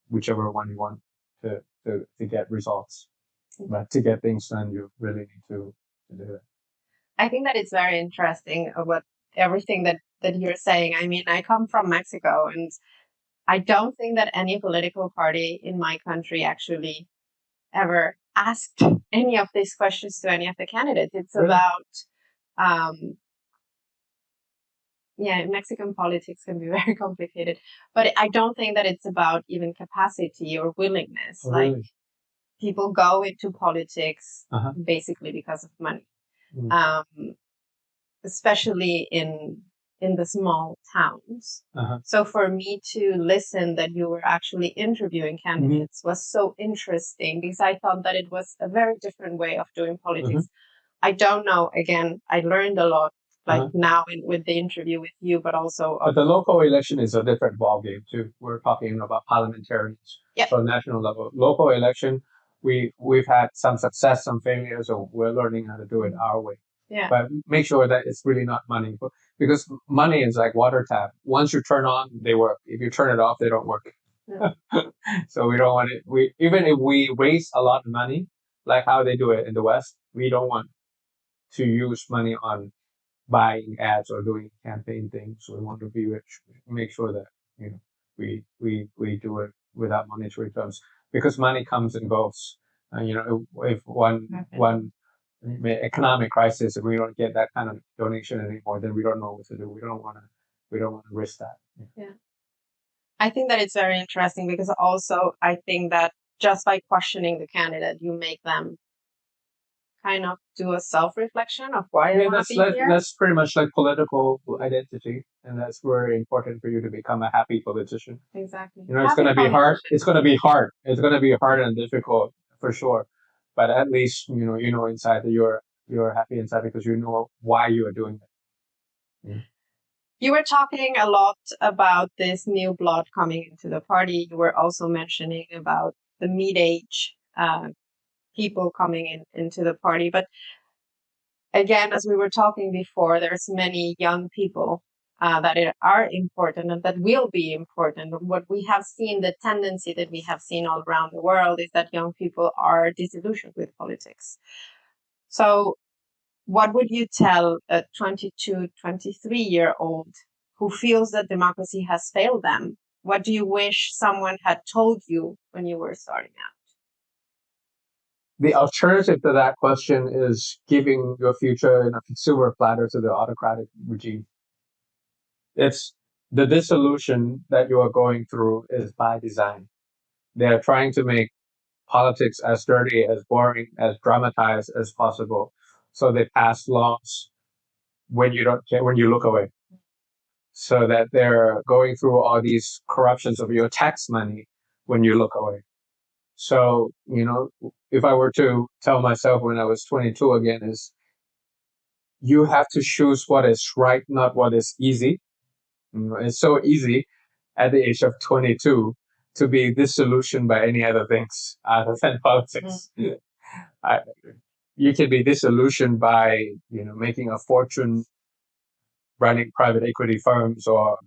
whichever one you want to get results. But to get things done, you really need to do it. I think that it's very interesting about everything that you're saying. I mean, I come from Mexico, and I don't think that any political party in my country actually ever asked any of these questions to any of the candidates. It's really about, Mexican politics can be very complicated, but I don't think that it's about even capacity or willingness. Oh, like really? People go into politics basically because of money, especially in the small towns. So for me to listen that you were actually interviewing candidates was so interesting, because I thought that it was a very different way of doing politics. I don't know, again, I learned a lot now with the interview with you, but also... But the local election is a different ballgame too. We're talking about parliamentarians. Yep. So national level. Local election, we've had some success, some failures, so we're learning how to do it our way. Yeah. But make sure that it's really not money, because money is like water tap. Once you turn on, they work. If you turn it off, they don't work. Yeah. So we don't want it. Even if we raise a lot of money, like how they do it in the West, we don't want to use money on buying ads or doing campaign things. So we want to be rich. Make sure that we do it without monetary terms, because money comes and goes. If one economic crisis, if we don't get that kind of donation anymore, then we don't know what to do. We don't want to risk that. Yeah. I think that it's very interesting, because also I think that just by questioning the candidate, you make them kind of do a self-reflection of why they want to be here. That's pretty much like political identity, and that's very important for you to become a happy politician. Exactly. It's going to be hard. It's going to be hard. It's going to be hard and difficult for sure. But at least inside that you're happy inside, because you know why you are doing it. Yeah. You were talking a lot about this new blood coming into the party. You were also mentioning about the mid-age people coming into the party. But again, as we were talking before, there's many young people that are important and that will be important. What we have seen, the tendency that we have seen all around the world, is that young people are disillusioned with politics. So what would you tell a 22, 23-year-old who feels that democracy has failed them? What do you wish someone had told you when you were starting out? The alternative to that question is giving your future in a consumer platter to the autocratic regime. It's the dissolution that you are going through is by design. They are trying to make politics as dirty, as boring, as dramatized as possible. So they pass laws when you look away. So that they're going through all these corruptions of your tax money when you look away. So, if I were to tell myself when I was 22 again, is you have to choose what is right, not what is easy. It's so easy at the age of 22 to be disillusioned by any other things other than politics. You can be disillusioned by, making a fortune running private equity firms, or,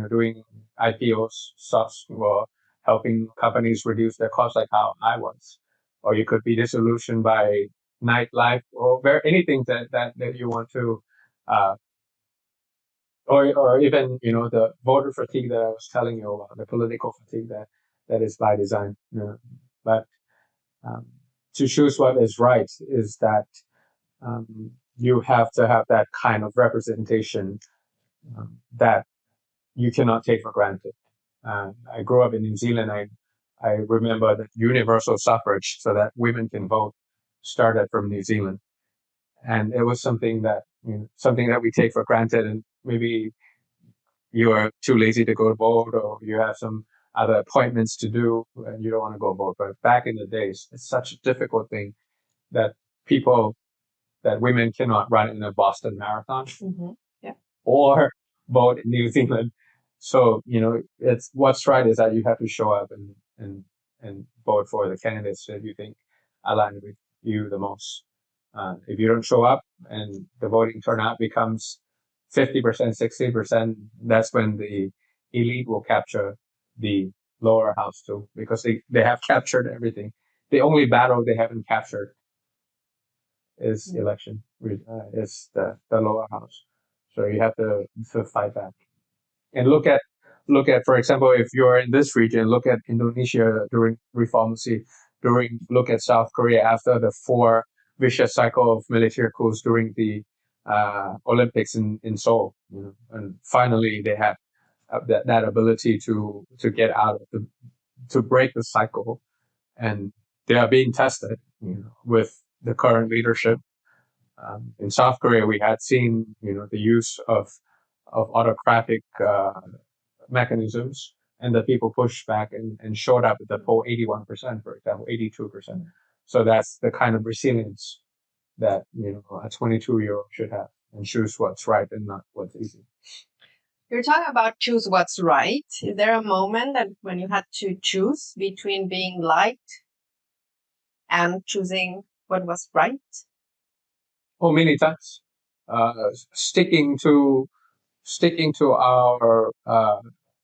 doing IPOs, stocks, or helping companies reduce their costs, like how I was. Or you could be disillusioned by nightlife, or anything that you want to, or even, the voter fatigue that I was telling you about, the political fatigue that is by design. But to choose what is right is that you have to have that kind of representation that you cannot take for granted. I grew up in New Zealand. I remember that universal suffrage, so that women can vote, started from New Zealand, and it was something that we take for granted. And maybe you are too lazy to go to vote, or you have some other appointments to do, and you don't want to go vote. But back in the days, it's such a difficult thing that people that women cannot run in a Boston Marathon Yeah. or vote in New Zealand. So, it's what's right is that you have to show up and vote for the candidates that you think align with you the most. If you don't show up and the voting turnout becomes 50%, 60%, that's when the elite will capture the lower house too, because they have captured everything. The only battle they haven't captured is election, is the lower house. So you have to fight back. And look at, for example, if you're in this region, look at Indonesia during reformacy, look at South Korea after the 4 vicious cycle of military coups during the Olympics in Seoul, and finally they had that ability to get out of to break the cycle, and they are being tested, with the current leadership. In South Korea, we had seen, the use of autocratic mechanisms, and the people pushed back and showed up at the poll 81%, for example, 82%. So that's the kind of resilience that, a 22-year-old should have, and choose what's right and not what's easy. You're talking about choose what's right. Is there a moment that when you had to choose between being liked and choosing what was right? Oh, many times. Sticking to our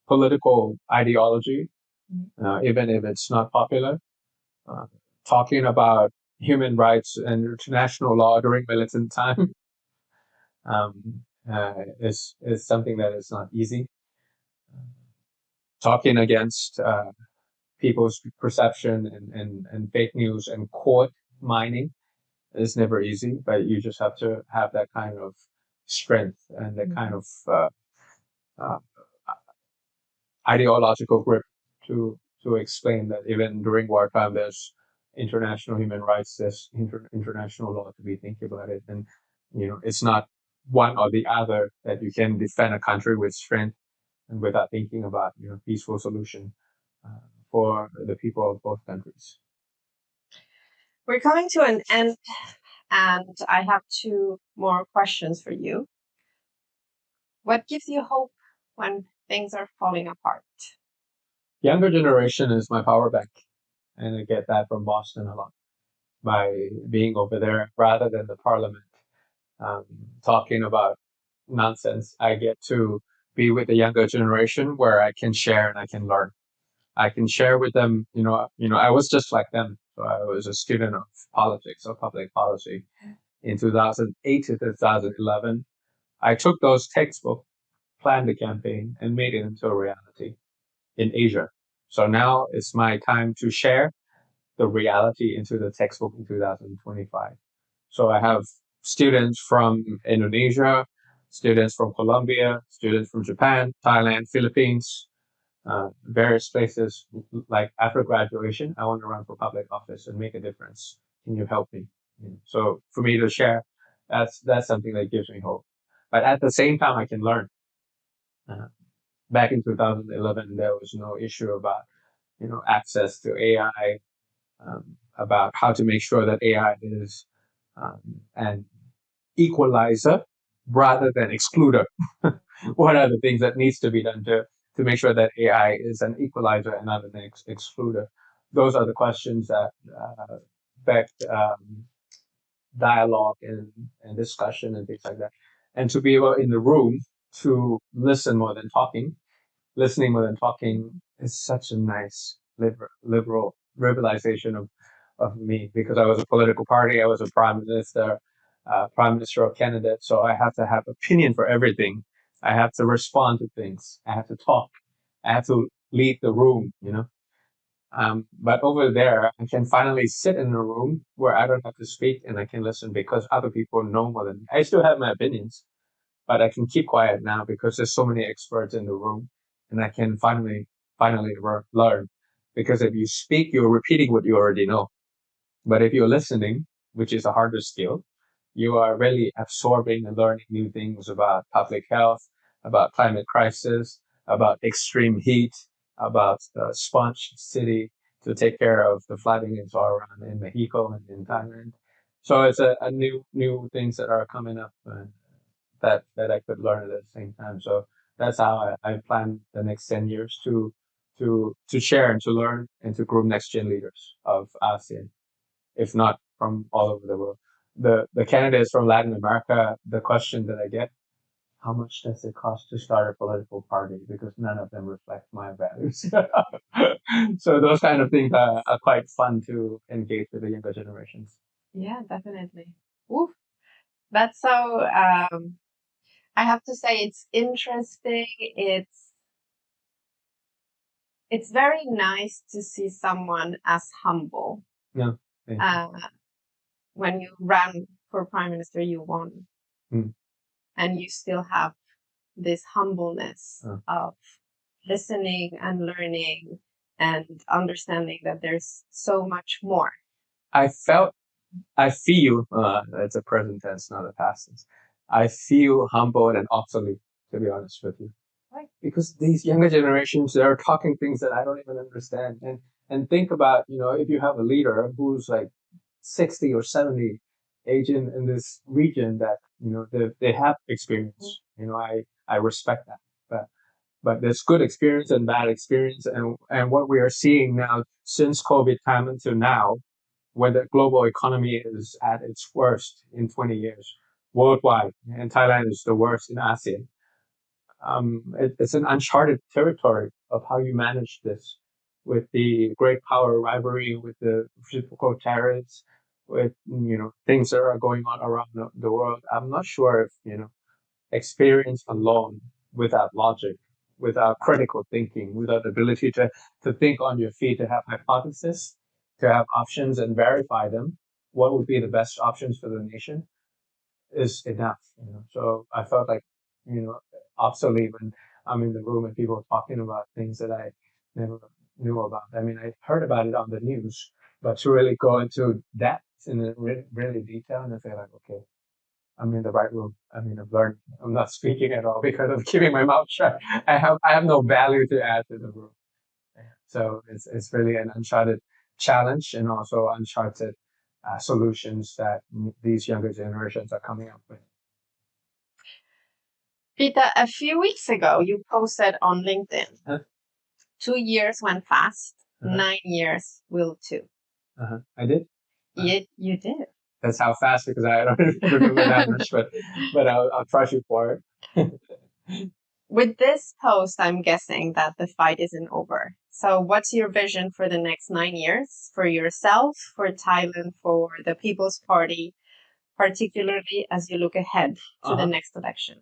political ideology, even if it's not popular. Talking about human rights and international law during militant time is something that is not easy. Talking against people's perception and fake news and court mining is never easy, but you just have to have that kind of strength and that kind of ideological grip to explain that even during wartime there's international human rights, there's international law to be thinking about it, and it's not one or the other, that you can defend a country with strength and without thinking about peaceful solution for the people of both countries. We're coming to an end, and I have 2 more questions for you. What gives you hope when things are falling apart? Younger generation is my power bank, and I get that from Boston a lot by being over there rather than the parliament talking about nonsense. I get to be with the younger generation where I can share and I can learn. I can share with them, I was just like them. So I was a student of politics or public policy in 2008 to 2011. I took those textbooks, planned the campaign, and made it into a reality in Asia. So now it's my time to share the reality into the textbook in 2025. So I have students from Indonesia, students from Colombia, students from Japan, Thailand, Philippines, various places. Like after graduation, I want to run for public office and make a difference. Can you help me? So for me to share, that's something that gives me hope. But at the same time, I can learn. Back in 2011, there was no issue about, access to AI, about how to make sure that AI is an equalizer rather than excluder. What are the things that needs to be done to make sure that AI is an equalizer and not an excluder? Those are the questions that affect dialogue and discussion and things like that. And to be able in the room to listen more than talking, listening more than talking is such a nice liberal liberalization of me, because I was a political party, I was a prime minister of candidate, so I have to have opinion for everything. I have to respond to things. I have to talk. I have to lead the room, But over there, I can finally sit in a room where I don't have to speak and I can listen because other people know more than me. I still have my opinions, but I can keep quiet now because there's so many experts in the room, and I can finally learn. Because if you speak, you're repeating what you already know. But if you're listening, which is a harder skill, you are really absorbing and learning new things about public health, about climate crisis, about extreme heat, about the sponge city to take care of the flooding in Soaran, in Mexico, and in Thailand. So it's a new things that are coming up that I could learn at the same time. So that's how I plan the next 10 years to share and to learn and to groom next gen leaders of ASEAN, if not from all over the world. The candidates from Latin America, the question that I get, how much does it cost to start a political party? Because none of them reflect my values. So those kind of things are quite fun to engage with the younger generations. Yeah, definitely. Oof. That's so, I have to say it's interesting. It's very nice to see someone as humble. Yeah. When you ran for prime minister, you won. And you still have this humbleness of listening and learning and understanding that there's so much more. I feel, it's a present tense, not a past tense. I feel humbled and obsolete, to be honest with you. Right. Because these younger generations, they're talking things that I don't even understand. And think about, if you have a leader who's like 60 or 70 age in this region that, they have experience. I respect that. But there's good experience and bad experience. And what we are seeing now since COVID time until now, where the global economy is at its worst in 20 years worldwide, and Thailand is the worst in ASEAN. It's an uncharted territory of how you manage this with the great power rivalry, with the reciprocal tariffs, with, things that are going on around the world. I'm not sure if, experience alone without logic, without critical thinking, without ability to think on your feet, to have hypotheses, to have options and verify them, what would be the best options for the nation is enough. So I felt like, obsolete when I'm in the room and people are talking about things that I never knew about. I mean, I heard about it on the news, but to really go into depth in really detail, and I feel like, okay, I'm in the right room. I mean, I've learned. I'm not speaking at all because I'm keeping my mouth shut. I have no value to add to the room. So it's really an uncharted challenge and also uncharted solutions that these younger generations are coming up with. Pita, a few weeks ago, you posted on LinkedIn, 2 years went fast, 9 years will too. I did? You did. That's how fast, because I don't remember that much, but I'll trust you for it. With this post, I'm guessing that the fight isn't over. So what's your vision for the next 9 years, for yourself, for Thailand, for the People's Party, particularly as you look ahead to the next election?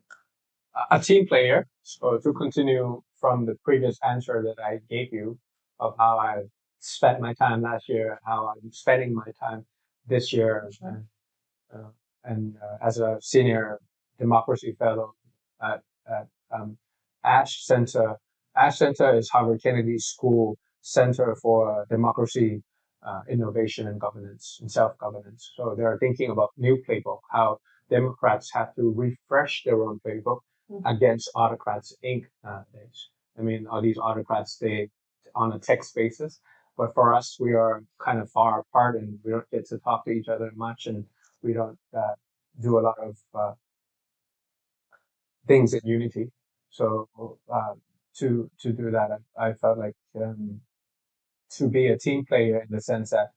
A team player. So to continue from the previous answer that I gave you of how I spent my time last year, how I'm spending my time this year, and as a senior democracy fellow at Ash Center. Ash Center is Harvard Kennedy School Center for Democracy, Innovation, and Governance, and Self-Governance. So they're thinking about new playbook, how Democrats have to refresh their own playbook against autocrats Inc. nowadays. I mean, all these autocrats, they on a text basis, but for us, we are kind of far apart and we don't get to talk to each other much, and we don't do a lot of things in unity. So to do that, I felt like to be a team player in the sense that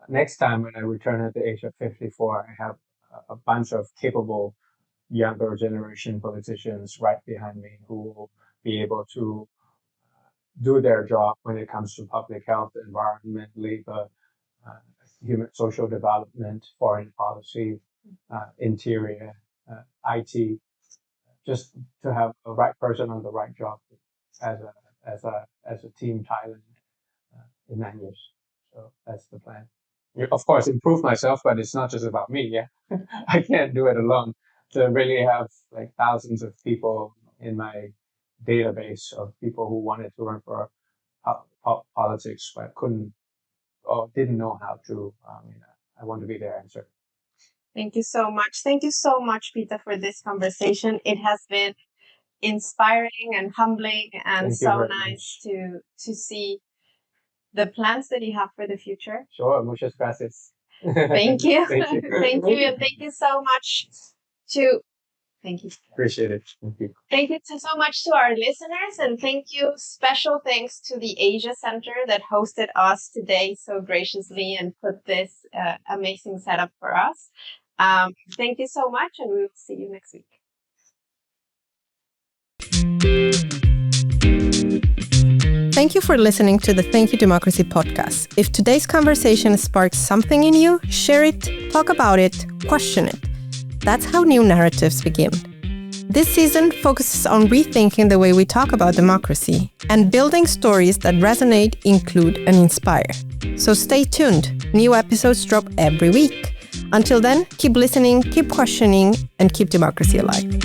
next time when I return at the age of 54, I have a bunch of capable younger generation politicians right behind me who will be able to do their job when it comes to public health, environment, labor, human social development, foreign policy, interior, IT, just to have the right person on the right job as a team Thailand in 9 years. So that's the plan. Of course, improve myself, but it's not just about me. Yeah, I can't do it alone. To really have like thousands of people in my database of people who wanted to run for politics but couldn't or didn't know how to. I want to be their answer. Thank you so much. Thank you so much, Pita, for this conversation. It has been inspiring and humbling and so nice to see the plans that you have for the future. Sure, muchas gracias. Thank you. Thank you. Thank you. And thank you so much Thank you. Appreciate it. Thank you. Thank you so much to our listeners, and thank you. Special thanks to the Asia Center that hosted us today so graciously and put this amazing setup for us. Thank you so much, and we will see you next week. Thank you for listening to the Thank You Democracy podcast. If today's conversation sparks something in you, share it, talk about it, question it. That's how new narratives begin. This season focuses on rethinking the way we talk about democracy and building stories that resonate, include, and inspire. So stay tuned. New episodes drop every week. Until then, keep listening, keep questioning, and keep democracy alive.